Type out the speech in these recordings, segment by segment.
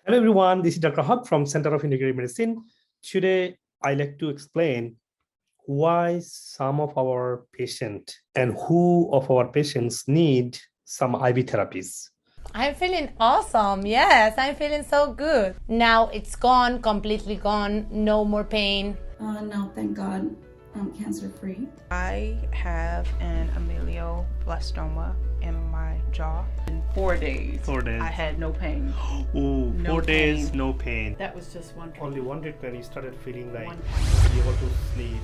Hello everyone, this is Dr. Haque from Center of Integrative Medicine. Today, I'd like to explain why some of our patients and who of our patients need some IV therapies. I'm feeling awesome. Yes, I'm feeling so good. Now it's gone, completely gone. No more pain. No, thank God, I'm cancer-free. I have an ameloblastoma in my jaw. In 4 days, 4 days. I had no pain. Ooh, No 4 days, pain. no pain. That was just one Only one day when you started feeling like One. you're able to sleep,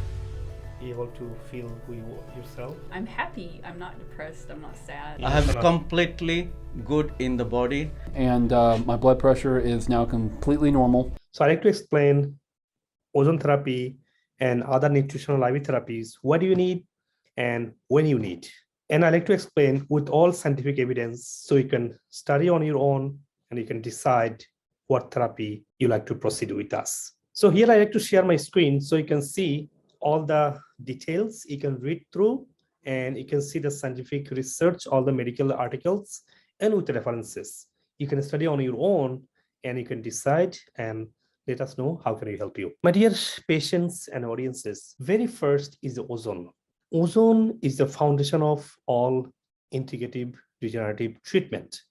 you're able to feel who you yourself. I'm happy. I'm not depressed. I'm not sad. I have completely good in the body. And my blood pressure is now completely normal. So I'd like to explain ozone therapy and other nutritional IV therapies, what do you need and when you need. And I like to explain with all scientific evidence so you can study on your own and you can decide what therapy you like to proceed with us. So here I like to share my screen so you can see all the details you can read through and you can see the scientific research, all the medical articles and with the references. You can study on your own and you can decide and let us know how can we help you. My dear patients and audiences, very first is the ozone. Ozone is the foundation of all integrative regenerative treatment.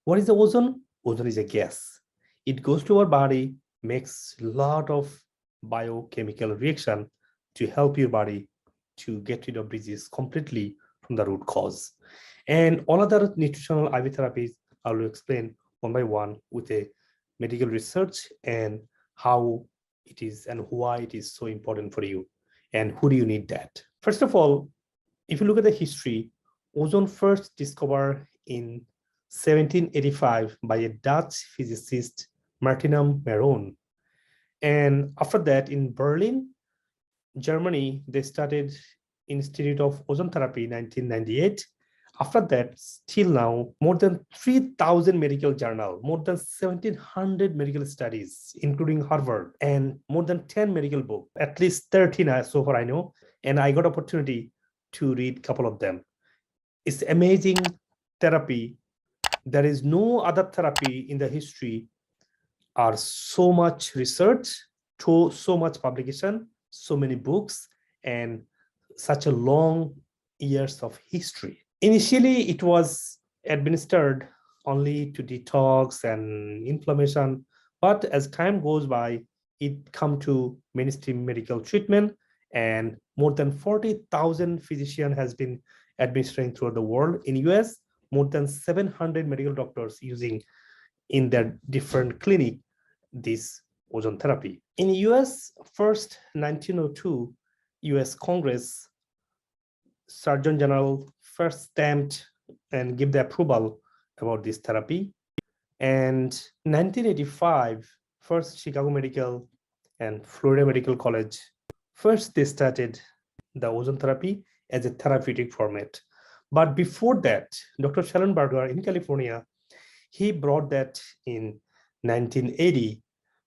What is the ozone? Ozone is a gas. It goes to our body, makes a lot of biochemical reaction to help your body to get rid of disease completely from the root cause. And all other nutritional IV therapies I will explain one by one with a medical research and how it is and why it is so important for you and who do you need that. First of all, if you look at the history, ozone first discovered in 1785 by a Dutch physicist, Martinum Maron. And after that, in Berlin, Germany, they started Institute of Ozone Therapy in 1998. After that, till now, more than 3,000 medical journals, more than 1,700 medical studies, including Harvard, and more than 10 medical books, at least 13 so far I know. And I got opportunity to read a couple of them. It's amazing therapy. There is no other therapy in the history are so much research, so much publication, so many books, and such a long years of history. Initially, it was administered only to detox and inflammation, but as time goes by, it come to mainstream medical treatment, and more than 40,000 physicians has been administering throughout the world. In US, more than 700 medical doctors using in their different clinic this ozone therapy. In US, first 1902, US Congress Surgeon General first stamped and give the approval about this therapy. And 1985, first Chicago Medical and Florida Medical College, first they started the ozone therapy as a therapeutic format. But before that, Dr. Schellenberger in California, he brought that in 1980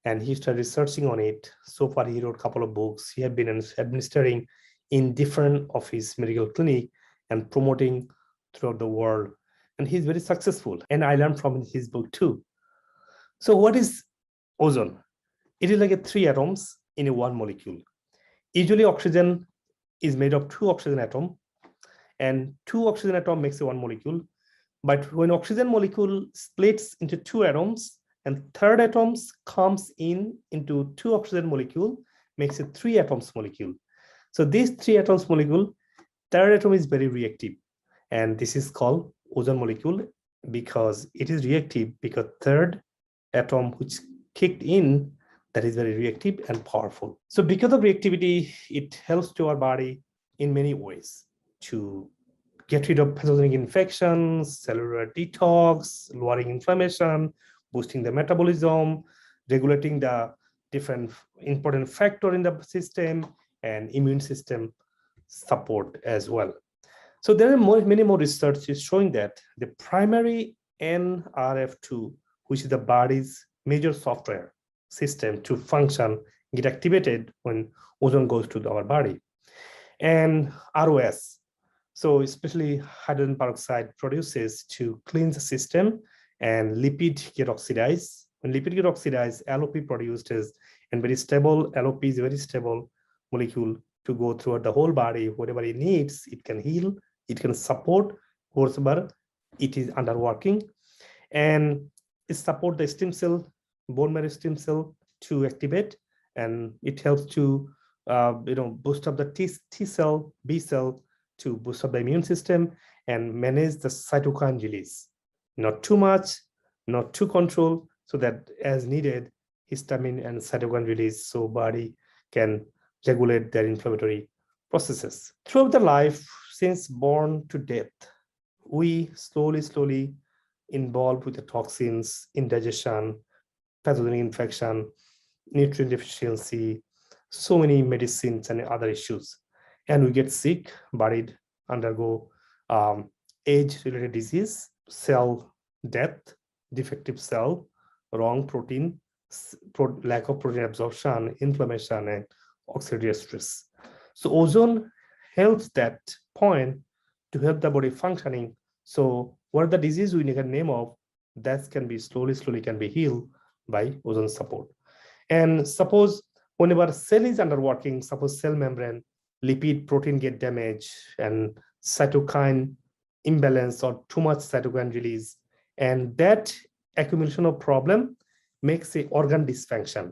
and he started researching on it. So far, he wrote a couple of books. He had been administering in different of his medical clinic and promoting throughout the world. And he's very successful. And I learned from his book too. So what is ozone? It is like a 3 atoms in a 1 molecule. Usually oxygen is made of 2 oxygen atoms and 2 oxygen atom makes a 1 molecule. But when oxygen molecule splits into 2 atoms and third atoms comes into 2 oxygen molecule, makes a 3 atoms molecule. So these 3 atoms molecule, third atom is very reactive. And this is called ozone molecule because it is reactive because third atom which kicked in, that is very reactive and powerful. So because of reactivity, it helps to our body in many ways to get rid of pathogenic infections, cellular detox, lowering inflammation, boosting the metabolism, regulating the different important factor in the system, and immune system support as well. So there are many more research is showing that the primary NRF2, which is the body's major software system to function, get activated when ozone goes to our body. And ROS, so especially hydrogen peroxide produces to cleanse the system and lipid get oxidized When lipid get oxidized, LOP produced is, and very stable, LOP is a very stable molecule to go throughout the whole body. Whatever it needs, it can heal, it can support whatever it is underworking, and it support the stem cell, bone marrow stem cell to activate, and it helps to boost up the T cell, B cell to boost up the immune system and manage the cytokine release. Not too much, not too control, so that as needed, histamine and cytokine release, so body can regulate their inflammatory processes. Throughout the life, since born to death, we slowly involved with the toxins, indigestion, pathogenic infection, nutrient deficiency, so many medicines and other issues. And we get sick, body undergo age-related disease, cell death, defective cell, wrong protein, lack of protein absorption, inflammation, and oxidative stress. So ozone helps that point to help the body functioning. So what the disease we need a name of, that can be slowly can be healed by ozone support. And suppose whenever cell is underworking, suppose cell membrane, lipid protein get damaged and cytokine imbalance or too much cytokine release, and that accumulation of problem makes a organ dysfunction,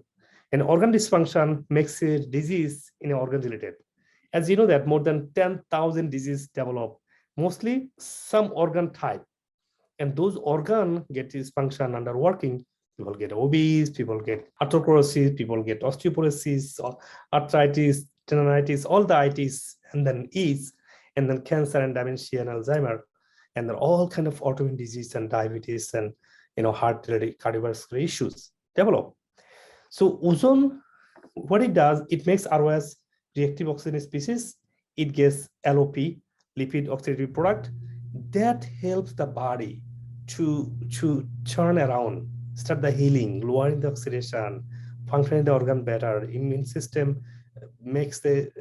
and organ dysfunction makes a disease in an organ related. As you know that more than 10,000 diseases develop, mostly some organ type, and those organ get dysfunction underworking. People get obese, people get atherosclerosis, people get osteoporosis, arthritis, tendinitis, all the itis, and then E's, and then cancer and dementia and Alzheimer, and then all kind of autoimmune disease and diabetes and heart-related cardiovascular issues develop. So ozone, what it does, it makes ROS reactive oxygen species. It gets LOP, lipid oxidative product, that helps the body to turn around, start the healing, lowering the oxidation, functioning the organ better, immune system makes the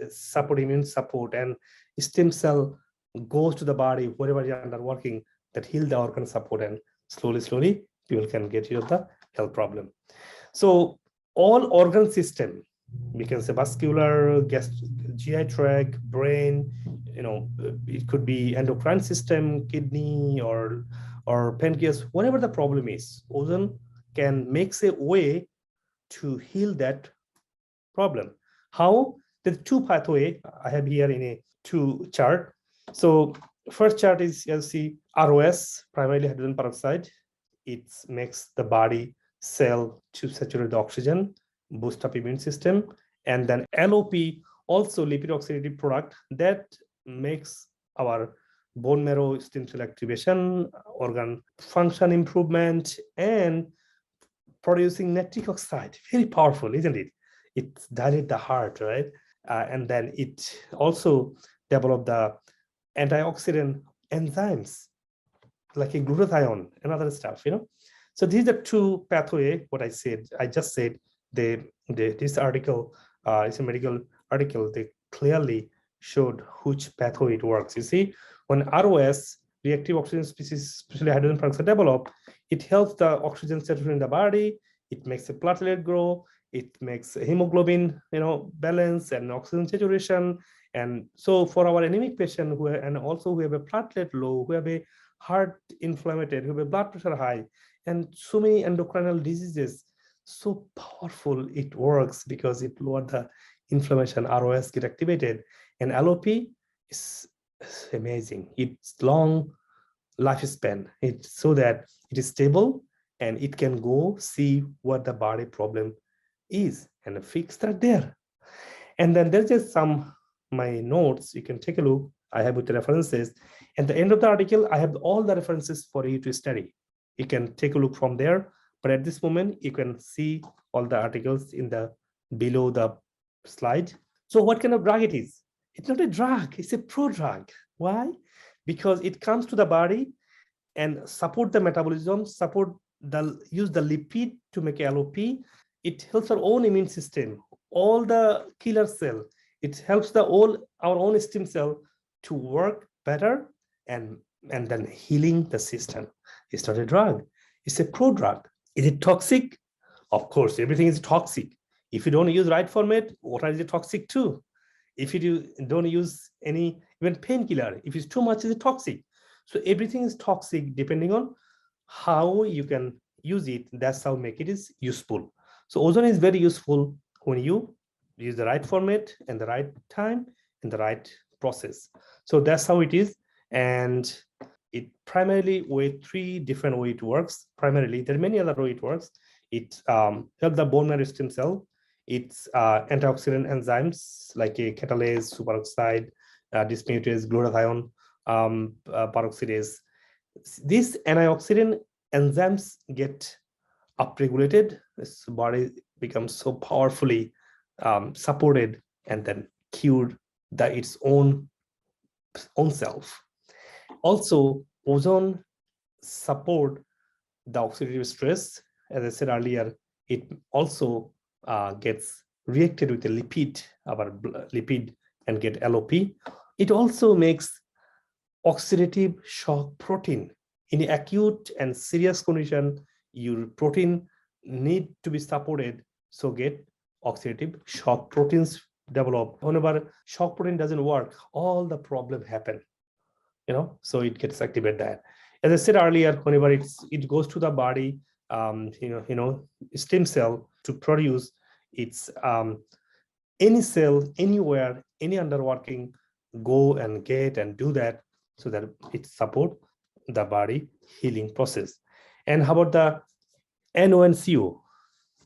immune support, and stem cell goes to the body wherever you're underworking, that heal the organ support, and slowly people can get rid of the health problem. So all organ system, we can say vascular, GI tract, brain, it could be endocrine system, kidney or pancreas, whatever the problem is, ozone can make a way to heal that problem. How? The two pathway I have here in a two chart. So first chart is, you see, ROS, primarily hydrogen peroxide. It makes the body cell to saturate the oxygen, boost up immune system, and then LOP, also lipid oxidative product, that makes our bone marrow stem cell activation, organ function improvement, and producing nitric oxide. Very powerful, isn't it? It dilates the heart, right? And then it also develop the antioxidant enzymes like a glutathione and other stuff, So these are two pathway. What I just said, this article is a medical article. They clearly showed which pathway it works. You see, when ROS, reactive oxygen species, especially hydrogen peroxide, develop, it helps the oxygen saturation in the body. It makes a platelet grow. It makes hemoglobin, balance and oxygen saturation. And so for our anemic patient who have a platelet low, who have a heart inflamed, who have a blood pressure high, and so many endocrinal diseases, so powerful it works because it lowered the inflammation. ROS get activated, and LOP is amazing. It's long lifespan. It's so that it is stable and it can go see what the body problem is and fix that there. And then there's just my notes. You can take a look. I have with the references. At the end of the article, I have all the references for you to study. You can take a look from there. But at this moment, you can see all the articles in the below the slide. So what kind of drug it is? It's not a drug, it's a pro-drug. Why? Because it comes to the body and support the metabolism, use the lipid to make LOP. It helps our own immune system, all the killer cell. It helps our own stem cell to work better and then healing the system. It's not a drug, it's a pro-drug. Is it toxic? Of course, everything is toxic. If you don't use right format, water is toxic too. If you don't use any even painkiller, if it's too much, it's toxic. So everything is toxic depending on how you can use it. That's how make it is useful. So ozone is very useful when you use the right format and the right time and the right process. So that's how it is. And it primarily with 3 different way it works. Primarily, there are many other way it works. It helps the bone marrow stem cell. It's antioxidant enzymes like a catalase, superoxide, dismutase, glutathione, peroxidase. These antioxidant enzymes get upregulated. This body becomes so powerfully supported and then cured its own self. Also, ozone support the oxidative stress. As I said earlier, it also gets reacted with a lipid, our lipid, and get LOP. It also makes oxidative shock protein. In acute and serious condition, your protein need to be supported, so get oxidative shock proteins develop. Whenever shock protein doesn't work, all the problem happen. So it gets activated that. As I said earlier, whenever it goes to the body, stem cell to produce its any cell anywhere, any underworking, go and get and do that so that it support the body healing process. And how about the NO and CO?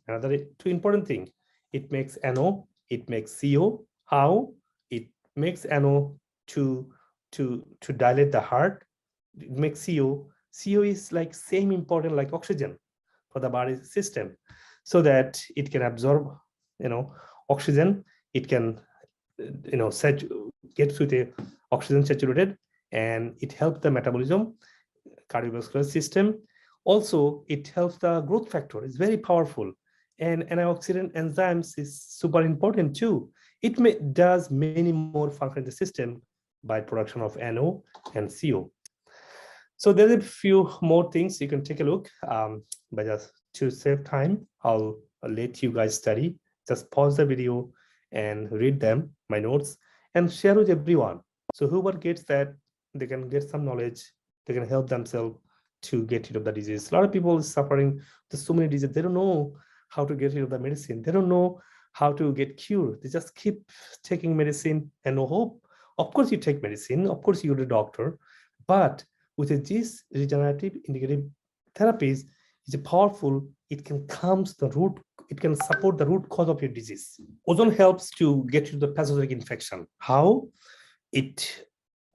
Another 2 important thing. It makes NO, it makes CO. How? It makes NO to dilate the heart. It makes CO. CO is like same important like oxygen for the body system, so that it can absorb oxygen. It can gets with a oxygen saturated, and it helps the metabolism, cardiovascular system. Also, it helps the growth factor. It's very powerful. And antioxidant enzymes is super important too. It does many more functions in the system by production of NO and CO. So there's a few more things you can take a look. But just to save time, I'll let you guys study. Just pause the video and read them, my notes, and share with everyone. So whoever gets that, they can get some knowledge. They can help themselves to get rid of the disease. A lot of people suffering with so many diseases. They don't know how to get rid of the medicine. They don't know how to get cured. They just keep taking medicine and no hope. Of course, you take medicine. Of course, you're the doctor. But with these regenerative integrative therapies, it's powerful. It can calm the root. It can support the root cause of your disease. Ozone helps to get rid of the pathogenic infection. How? It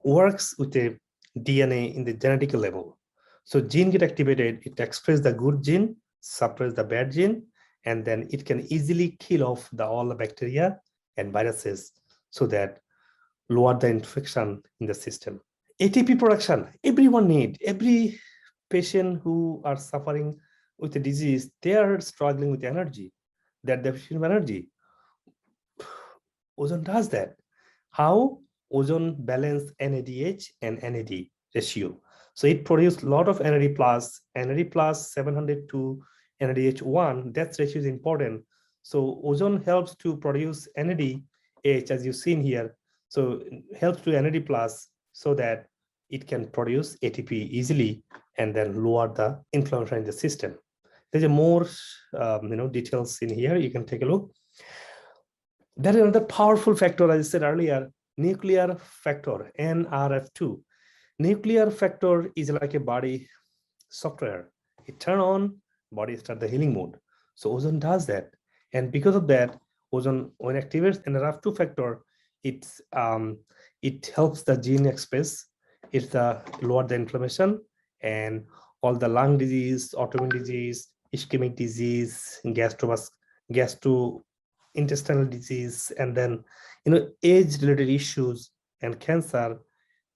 works with a DNA in the genetic level. So gene get activated. It expresses the good gene, suppress the bad gene, and then it can easily kill off all the bacteria and viruses so that lower the infection in the system. ATP production, everyone need. Every patient who are suffering with a disease, they are struggling with energy. They're deficient of energy. Ozone does that. How? Ozone balance NADH and NAD ratio. So it produces a lot of NAD plus 700 to NADH1. That ratio is important. So ozone helps to produce NADH, as you've seen here. So it helps to NAD plus so that it can produce ATP easily and then lower the inflammation in the system. There's a more details in here. You can take a look. There is another powerful factor, as I said earlier, nuclear factor, NRF2. Nuclear factor is like a body software. It turns on, body starts the healing mode. So ozone does that. And because of that, ozone, when activates NRF2 factor, it helps the gene express. It lower the inflammation and all the lung disease, autoimmune disease, ischemic disease, gastrointestinal disease, and then age-related issues and cancer,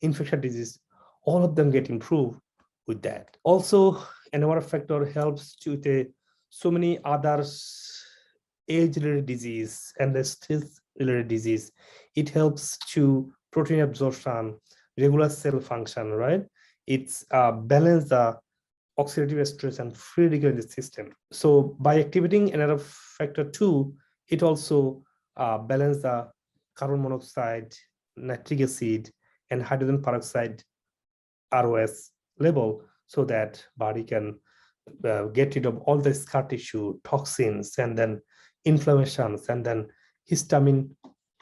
infectious disease, all of them get improved with that. Also, another factor helps to so many other age-related disease and the stress-related disease. It helps to protein absorption, regular cell function, right? It's balance the oxidative stress and free radical in the system. So by activating another factor 2, it also balances the carbon monoxide, nitric acid, and hydrogen peroxide ROS level, so that body can get rid of all the scar tissue, toxins, and then inflammations, and then histamine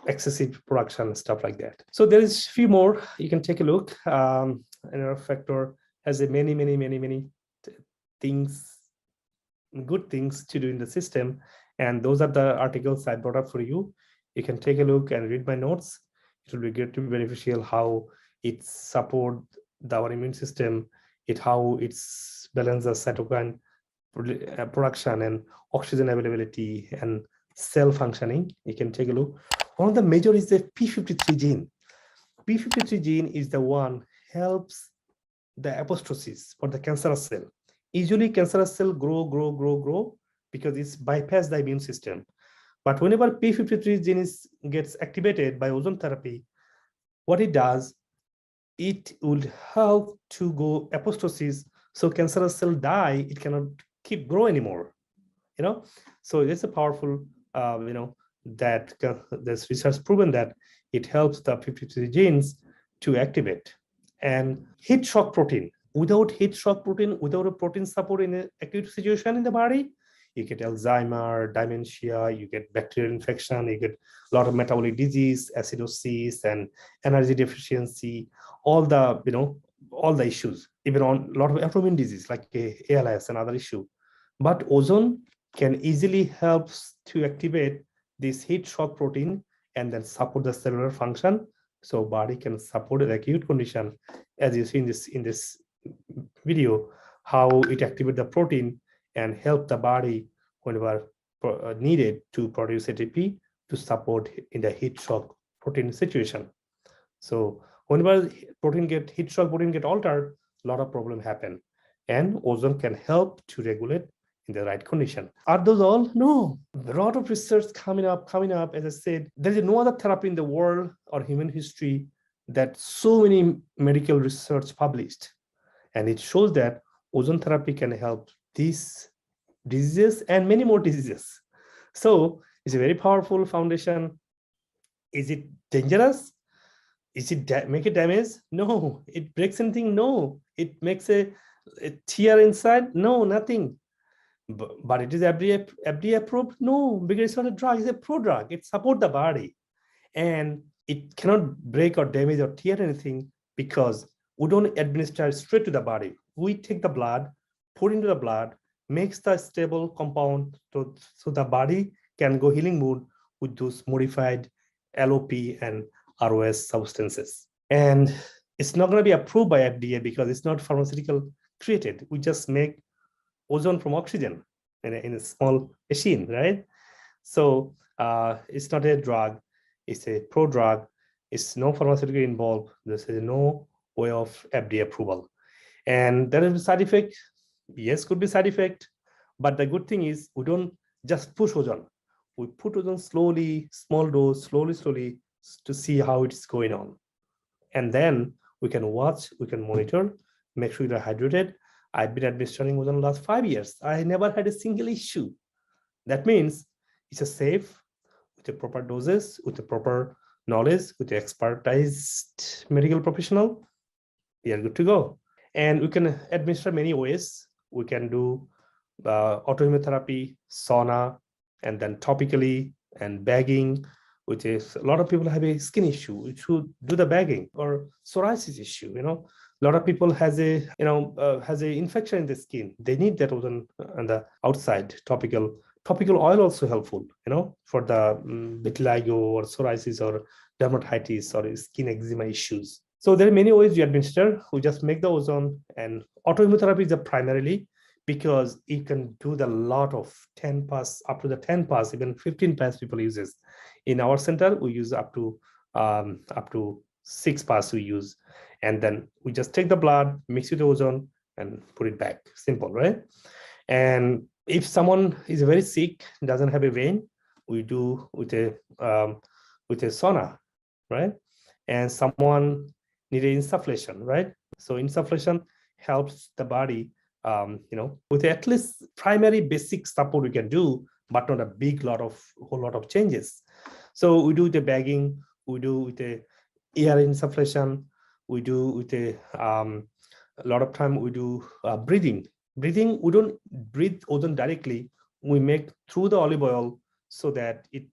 excessive production, stuff like that. So there is a few more. You can take a look. Another factor has a many things, good things to do in the system, and those are the articles I brought up for you. You can take a look and read my notes. It will be great to be beneficial how it support our immune system, how it's balance the cytokine production and oxygen availability and cell functioning. You can take a look. One of the major is the P53 gene. P53 gene is the one helps the apoptosis for the cancerous cell. Usually cancerous cell grow because it's bypass the immune system. But whenever P53 gene gets activated by ozone therapy, what it does, it will help to go apoptosis. So cancerous cell die, it cannot keep grow anymore. So it's a powerful, that this research proven that it helps the P53 genes to activate. And heat shock protein. Without heat shock protein, without a protein support in an acute situation in the body, you get Alzheimer, dementia, you get bacterial infection, you get a lot of metabolic disease, acidosis, and energy deficiency, all the issues, even on a lot of autoimmune disease like ALS and other issue. But ozone can easily help to activate this heat shock protein and then support the cellular function, so body can support an acute condition, as you see in this video, how it activates the protein and help the body whenever needed to produce ATP to support in the heat shock protein situation. So whenever heat shock protein get altered, a lot of problem happen, and ozone can help to regulate in the right condition. Are those all? No. A lot of research coming up. As I said, there is no other therapy in the world or human history that so many medical research published. And it shows that ozone therapy can help these diseases and many more diseases. So it's a very powerful foundation. Is it dangerous? Is it make it damage? No. It breaks anything? No. It makes a tear inside? No, nothing. But it is FDA approved? No, because it's not a drug, it's a pro-drug. It supports the body. And it cannot break or damage or tear anything because we don't administer straight to the body. We take the blood, put into the blood, makes the stable compound so the body can go healing mode with those modified LOP and ROS substances. And it's not going to be approved by FDA because it's not pharmaceutical created. We just make ozone from oxygen in a small machine, right? So it's not a drug, it's a pro-drug, it's no pharmaceutical involved, there's no way of FDA approval. And there is a side effect, yes, could be side effect, but the good thing is we don't just push ozone. We put ozone slowly, small dose, slowly to see how it's going on. And then we can watch, we can monitor, make sure you're hydrated. I've been administering ozone the last 5 years. I never had a single issue. That means it's a safe, with the proper doses, with the proper knowledge, with the expertised medical professional, we are good to go. And we can administer many ways. We can do autoimmunotherapy, sauna, and then topically and bagging, which is a lot of people have a skin issue, which should do the bagging, or psoriasis issue. A lot of people has a infection in the skin. They need that ozone on the outside. Topical oil also helpful, for the vitiligo or psoriasis or dermatitis or skin eczema issues. So there are many ways you administer. We just make the ozone, and autoimmunotherapy is primarily because it can do the lot of 10 pass, up to the 10 pass, even 15 pass people uses. In our center, we use up to 6 pass we use. And then we just take the blood, mix it with ozone, and put it back. Simple, right? And if someone is very sick, doesn't have a vein, we do with a sauna, right? And someone needs insufflation, right? So insufflation helps the body with at least primary basic support we can do, but not a whole lot of changes. So we do the bagging, we do with the air insufflation, we do with a lot of time we do breathing. Breathing, we don't breathe ozone directly. We make through the olive oil so that it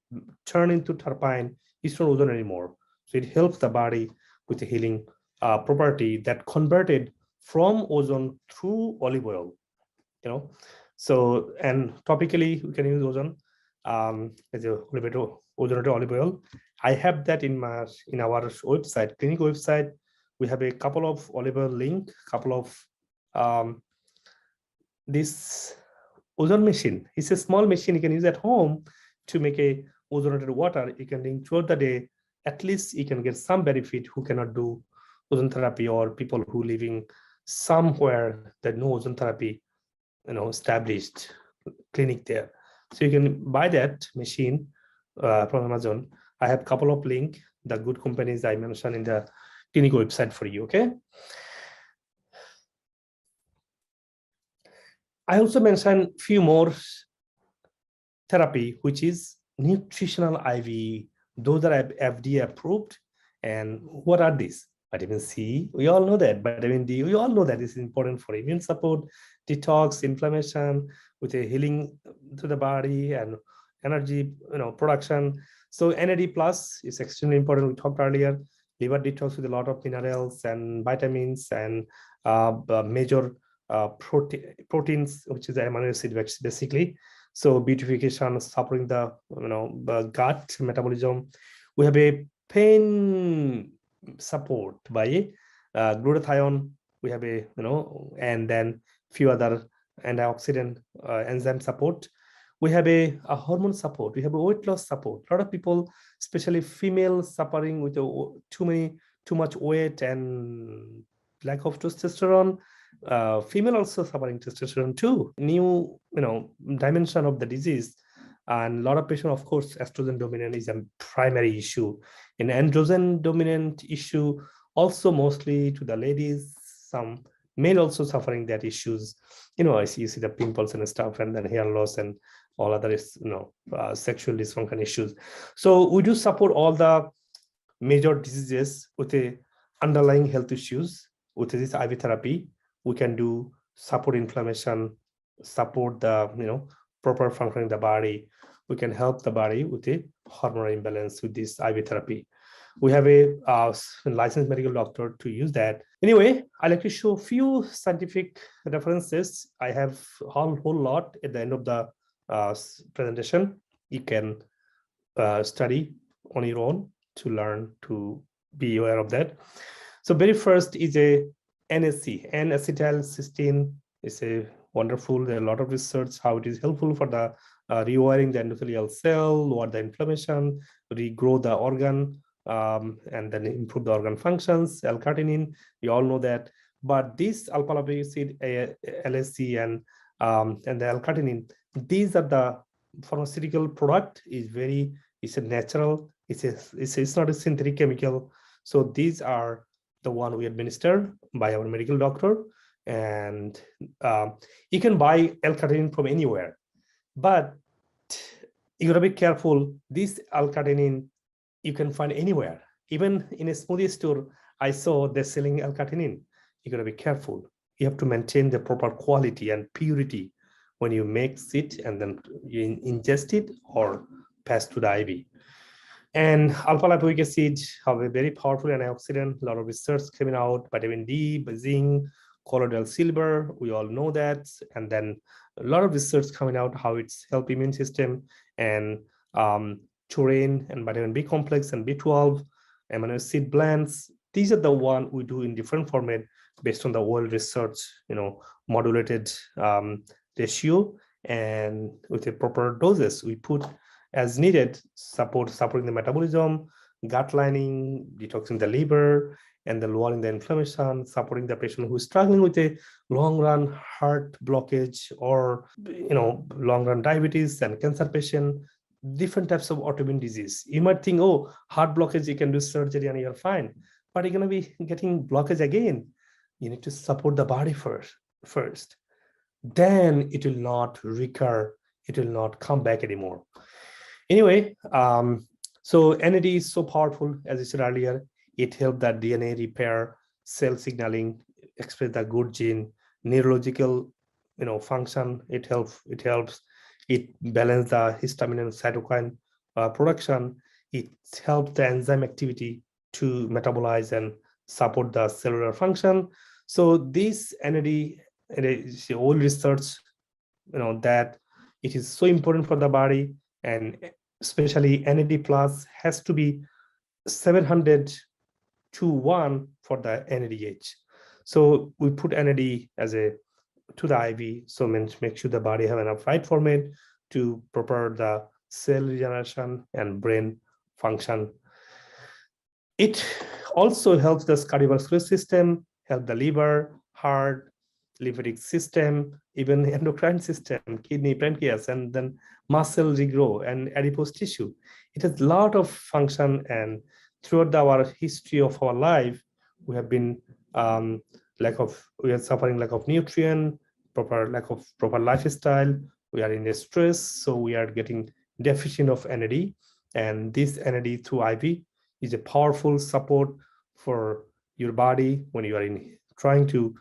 turn into terpene. It's not ozone anymore. So it helps the body with the healing property that converted from ozone through olive oil. So, and topically we can use ozone as a ozone olive oil. I have that in our website, clinic website. We have a couple of olive oil link, couple of this ozone machine. It's a small machine you can use at home to make a ozonated water. You can drink throughout the day. At least you can get some benefit who cannot do ozone therapy, or people who living somewhere that no ozone therapy, established clinic there. So you can buy that machine from Amazon. I have a couple of links, the good companies I mentioned in the clinic website for you, okay? I also mentioned a few more therapy, which is Nutritional IV. Those are FDA approved. And what are these? Vitamin C, we all know that. Vitamin D, we all know that is important for immune support, detox, inflammation, with a healing to the body and energy, production. So NAD plus is extremely important. We talked earlier, liver detox with a lot of minerals and vitamins and major proteins, which is the amino acid basically. So beautification, supporting the gut metabolism. We have a pain support by glutathione. We have a and then few other antioxidant enzyme support. We have a hormone support. We have a weight loss support. A lot of people, especially females, suffering with too much weight and lack of testosterone. Female also suffering testosterone too. New dimension of the disease. And a lot of patients, of course, estrogen dominant is a primary issue. In androgen dominant issue, also mostly to the ladies, some men also suffering that issues. I see the pimples and stuff, and then hair loss and all other sexual dysfunction issues. So we do support all the major diseases with the underlying health issues. With this IV therapy, we can do support inflammation, support the proper functioning of the body. We can help the body with the hormonal imbalance with this IV therapy. We have a licensed medical doctor to use that. Anyway, I like to show a few scientific references. I have a whole lot at the end of the presentation. You can study on your own to learn to be aware of that. So very first is a NAC, N-acetylcysteine. Is a wonderful. There are a lot of research how it is helpful for the rewiring the endothelial cell, lower the inflammation, regrow the organ, and then improve the organ functions. L-carnitine, we all know that. But this alpha-lipoic acid, LSC, and the L-carnitine, these are the pharmaceutical product. It's a natural. It's not a synthetic chemical. So these are the one we administer by our medical doctor. And you can buy L-carnitine from anywhere, but you gotta be careful. This L-carnitine you can find anywhere, even in a smoothie store. I saw they're selling L-carnitine. You gotta be careful. You have to maintain the proper quality and purity when you mix it and then you ingest it or pass to the IV. And alpha-lipoic acid have a very powerful antioxidant. A lot of research coming out. Vitamin D, zinc, colloidal silver, we all know that. And then a lot of research coming out how it's help immune system, and taurine and vitamin B complex and B12, amino acid blends. These are the one we do in different format based on the oil research, modulated ratio, and with a proper doses we put as needed, supporting the metabolism, gut lining, detoxing the liver, and then lowering the inflammation, supporting the patient who is struggling with a long-run heart blockage or long-run diabetes and cancer patient, different types of autoimmune disease. You might think, oh, heart blockage, you can do surgery and you're fine, but you're going to be getting blockage again. You need to support the body first. then it will not recur, it will not come back anymore. Anyway, so NAD is so powerful, as I said earlier. It helps that DNA repair, cell signaling, express the good gene, neurological, function. It helps. It balance the histamine and cytokine production. It helps the enzyme activity to metabolize and support the cellular function. So this NAD, it is all research, that it is so important for the body, and especially NAD plus has to be 700 to 1 for the NADH. So we put NAD as to the IV, so make sure the body have enough right format to prepare the cell regeneration and brain function. It also helps the cardiovascular system, help the liver, heart, lymphatic system, even endocrine system, kidney, pancreas, and then muscle regrow and adipose tissue. It has a lot of function, and throughout our history of our life, we have been we are suffering lack of nutrient, lack of proper lifestyle. We are in a stress, so we are getting deficient of NAD, and this NAD through IV is a powerful support for your body when you are trying to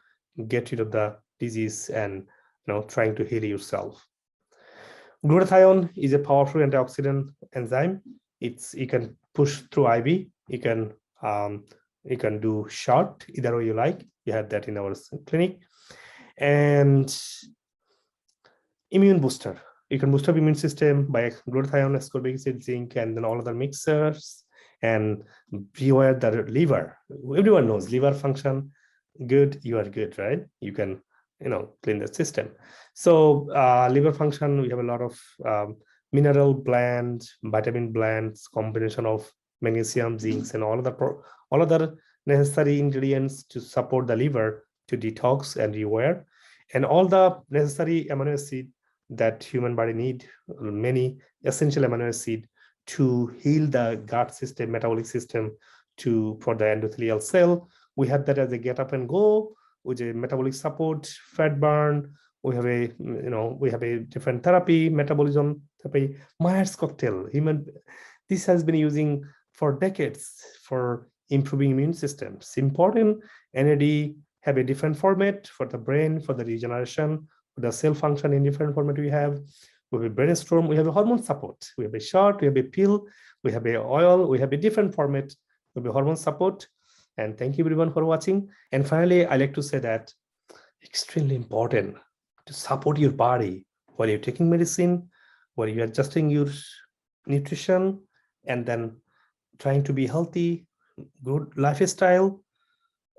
get rid of the disease and trying to heal yourself. Glutathione is a powerful antioxidant enzyme. You can push through IV. You can do short, either way you like. You have that in our clinic. And immune booster. You can boost up immune system by glutathione, ascorbic acid, zinc, and then all other mixers, and rewire the liver. Everyone knows liver function good, you are good, right? You can clean the system. So liver function, we have a lot of mineral blend, vitamin blends, combination of magnesium, zinc, and all other necessary ingredients to support the liver to detox and rewire, and all the necessary amino acid that human body need, many essential amino acid to heal the gut system, metabolic system, for the endothelial cell. We have that as a get up and go with a metabolic support, fat burn. We have a different therapy, metabolism therapy, Myers cocktail. This has been using for decades for improving immune systems. Important. NAD have a different format for the brain, for the regeneration, for the cell function in different format we have a brainstorm, we have a hormone support. We have a shot, we have a pill, we have a oil, we have a different format. We have a hormone support. And thank you everyone for watching. And finally, I like to say that extremely important to support your body while you're taking medicine, while you're adjusting your nutrition, and then trying to be healthy, good lifestyle,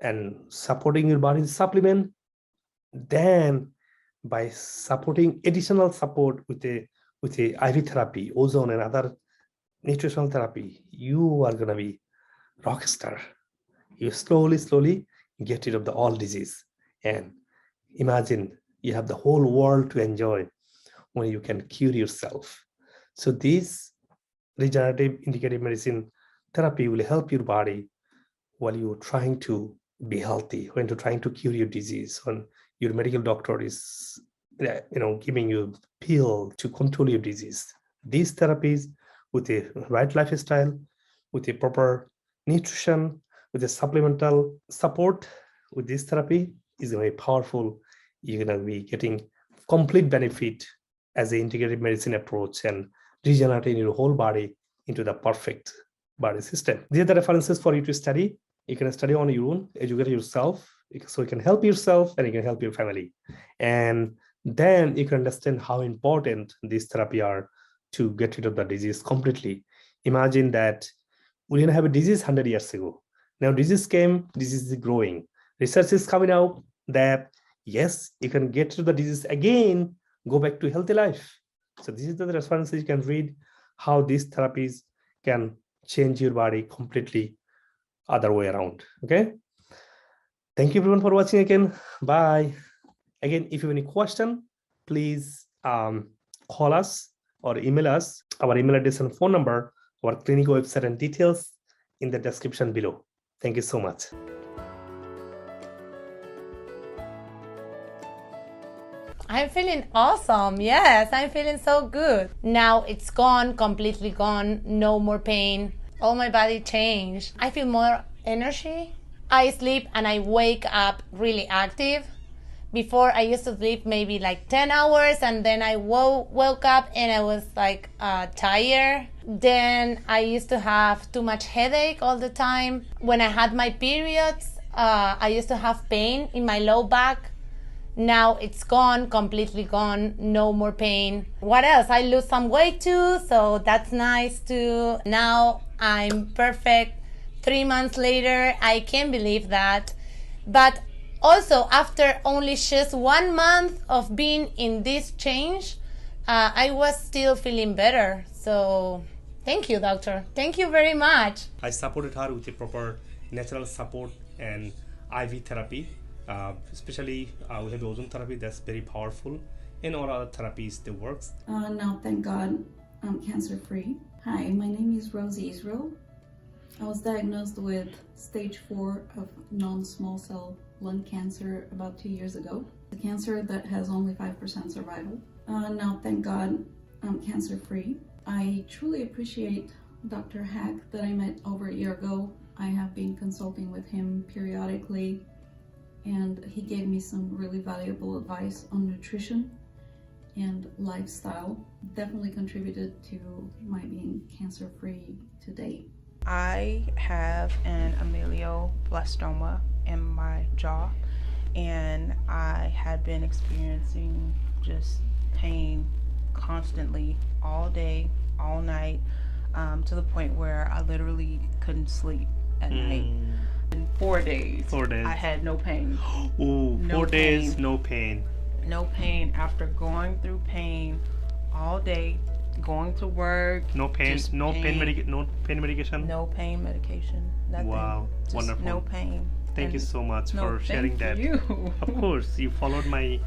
and supporting your body's supplement. Then by supporting additional support with a IV therapy, ozone and other nutritional therapy, you are gonna be rock star. You slowly get rid of all disease, and imagine you have the whole world to enjoy when you can cure yourself. So this regenerative integrative medicine therapy will help your body while you're trying to be healthy, when you're trying to cure your disease, when your medical doctor is giving you a pill to control your disease. These therapies with a right lifestyle, with a proper nutrition, with a supplemental support with this therapy is very powerful. You're going to be getting complete benefit as an integrative medicine approach and regenerating your whole body into the perfect body system. These are the references for you to study. You can study on your own, educate yourself, so you can help yourself and you can help your family. And then you can understand how important these therapy are to get rid of the disease completely. Imagine that we didn't have a disease 100 years ago. Now disease came, disease is growing. Research is coming out that yes, you can get rid of the disease again, go back to healthy life. So this is the references you can read how these therapies can change your body completely other way around. Okay. Thank you everyone for watching again. Bye. Again, if you have any question, please call us or email us. Our email address and phone number, our clinic website and details in the description below. Thank you so much. I'm feeling awesome. Yes, I'm feeling so good. Now it's gone, completely gone. No more pain. All my body changed. I feel more energy. I sleep and I wake up really active. Before I used to sleep maybe like 10 hours and then I woke up and I was like tired. Then I used to have too much headache all the time. When I had my periods, I used to have pain in my low back. Now it's gone, completely gone, no more pain. What else? I lose some weight too, so that's nice too. Now I'm perfect. 3 months later, I can't believe that. But also, after only just 1 month of being in this change, I was still feeling better. So thank you, doctor. Thank you very much. I supported her with a proper natural support and IV therapy. Especially we have ozone therapy that's very powerful, and all other therapies that works. Now, thank God, I'm cancer free. Hi, my name is Rosie Israel. I was diagnosed with stage 4 of non-small cell lung cancer about 2 years ago. A cancer that has only 5% survival. Now, thank God, I'm cancer free. I truly appreciate Dr. Haque that I met over a year ago. I have been consulting with him periodically, and he gave me some really valuable advice on nutrition and lifestyle. Definitely contributed to my being cancer free to date. I have an ameloblastoma in my jaw, and I had been experiencing just pain constantly all day, all night, to the point where I literally couldn't sleep at night. In 4 days, 4 days. I had no pain. Ooh, No 4 days, pain. no pain. No pain after going through pain all day, going to work. No pain, just no pain medication. No pain medication. Nothing. Wow, Just wonderful. no pain. Thank you And so much No, for sharing thank that. you. Of course, you followed my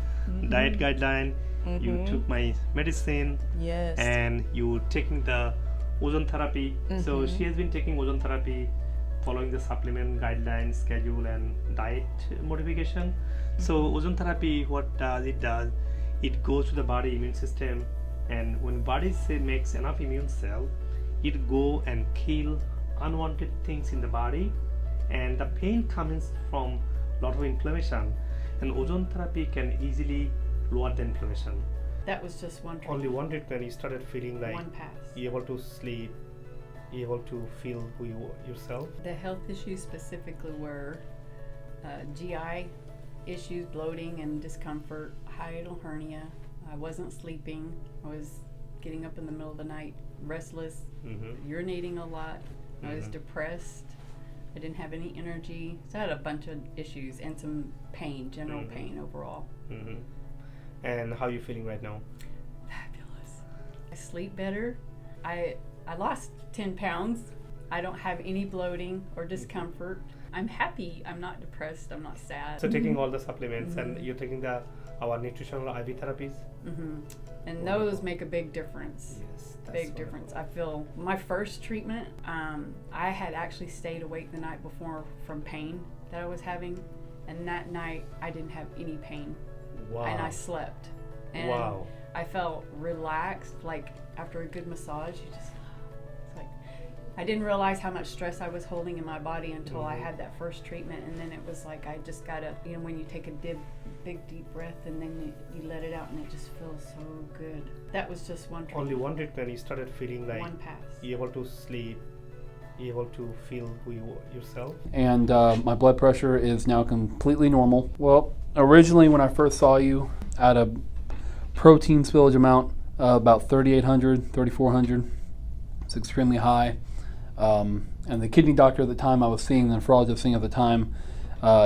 diet guideline. You took my medicine, Yes. and you taking the ozone therapy. So she has been taking ozone therapy, following the supplement guidelines, schedule, and diet modification. So ozone therapy, what does, it goes to the body immune system, and when body makes enough immune cell, it go and kill unwanted things in the body, and the pain comes from lot of inflammation, and ozone therapy can easily lower the inflammation. That was just one treatment. Only one treatment, you started feeling like One pass. you're able to sleep, you're able to feel who you yourself. The health issues specifically were GI issues, bloating and discomfort, hiatal hernia. I wasn't sleeping. I was getting up in the middle of the night, restless, urinating a lot. I was depressed. I didn't have any energy. So I had a bunch of issues and some pain, general pain overall. And how are you feeling right now? Fabulous. I sleep better. I lost 10 pounds. I don't have any bloating or discomfort. I'm happy. I'm not depressed. I'm not sad. So taking all the supplements and you're taking our nutritional IV therapies. And those make a big difference. Yes, that's Big difference. I feel my first treatment, I had actually stayed awake the night before from pain that I was having, and that night I didn't have any pain. Wow. And I slept. And Wow. I felt relaxed, like after a good massage, it's like I didn't realize how much stress I was holding in my body until I had that first treatment, and then it was like I just gotta, when you take a big deep breath and then you let it out, and it just feels so good. That was just one treatment. Only one treatment, you started feeling like One pass. you're able to sleep, you're able to feel who yourself. And my blood pressure is now completely normal. Well, originally when I first saw you, I had a protein spillage amount about 3,800, 3,400. It's extremely high. And the kidney doctor at the time I was seeing, the nephrologist seeing at the time,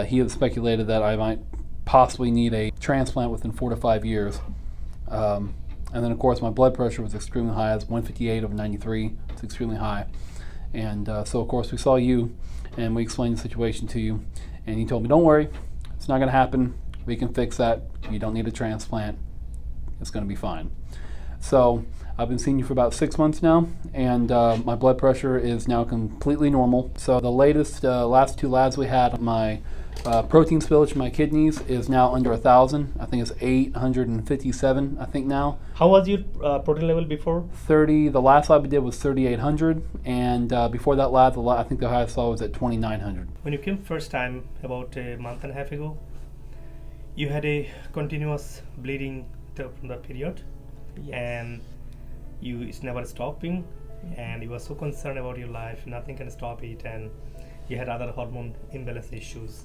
he had speculated that I might possibly need a transplant within 4 to 5 years. And then of course my blood pressure was extremely high. It's 158/93. It's extremely high. And so of course we saw you and we explained the situation to you, and you told me, don't worry, it's not going to happen. We can fix that. You don't need a transplant. It's going to be fine. So I've been seeing you for about 6 months now, and my blood pressure is now completely normal. So the last 2 labs we had, my Protein spillage in my kidneys is now under 1,000. I think it's 857, I think now. How was your protein level before? 30, the last lab I did was 3,800, and before that lab, I think the highest I saw was at 2,900. When you came first time about a month and a half ago, you had a continuous bleeding from the period, and it's never stopping, and you were so concerned about your life, nothing can stop it, and you had other hormone imbalance issues.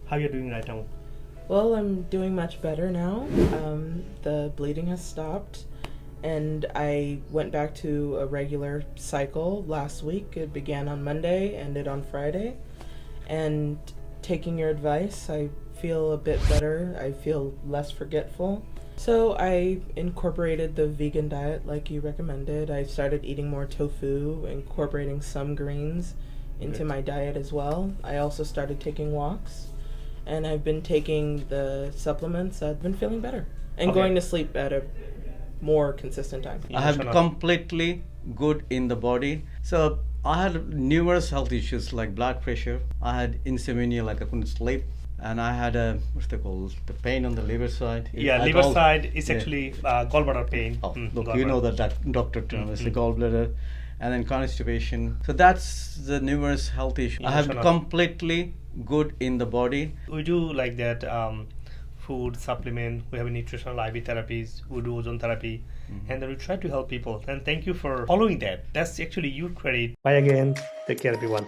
How are you doing right now? Well, I'm doing much better now. The bleeding has stopped, and I went back to a regular cycle last week. It began on Monday, ended on Friday, and taking your advice, I feel a bit better. I feel less forgetful. So I incorporated the vegan diet like you recommended. I started eating more tofu, incorporating some greens into my diet as well. I also started taking walks, and I've been taking the supplements. I've been feeling better and going to sleep at a more consistent time. I have completely good in the body. So I had numerous health issues like blood pressure. I had insomnia, like I couldn't sleep. And I had the pain on the liver side. Yeah, liver side is actually gallbladder pain. Oh, look, you know that doctor term is the gallbladder. And then constipation. So that's the numerous health issues. I have completely good in the body. We do like that food supplement. We have a nutritional IV therapies. We do ozone therapy, and then we try to help people. And thank you for following that. That's actually your credit. Bye again. Take care, everyone.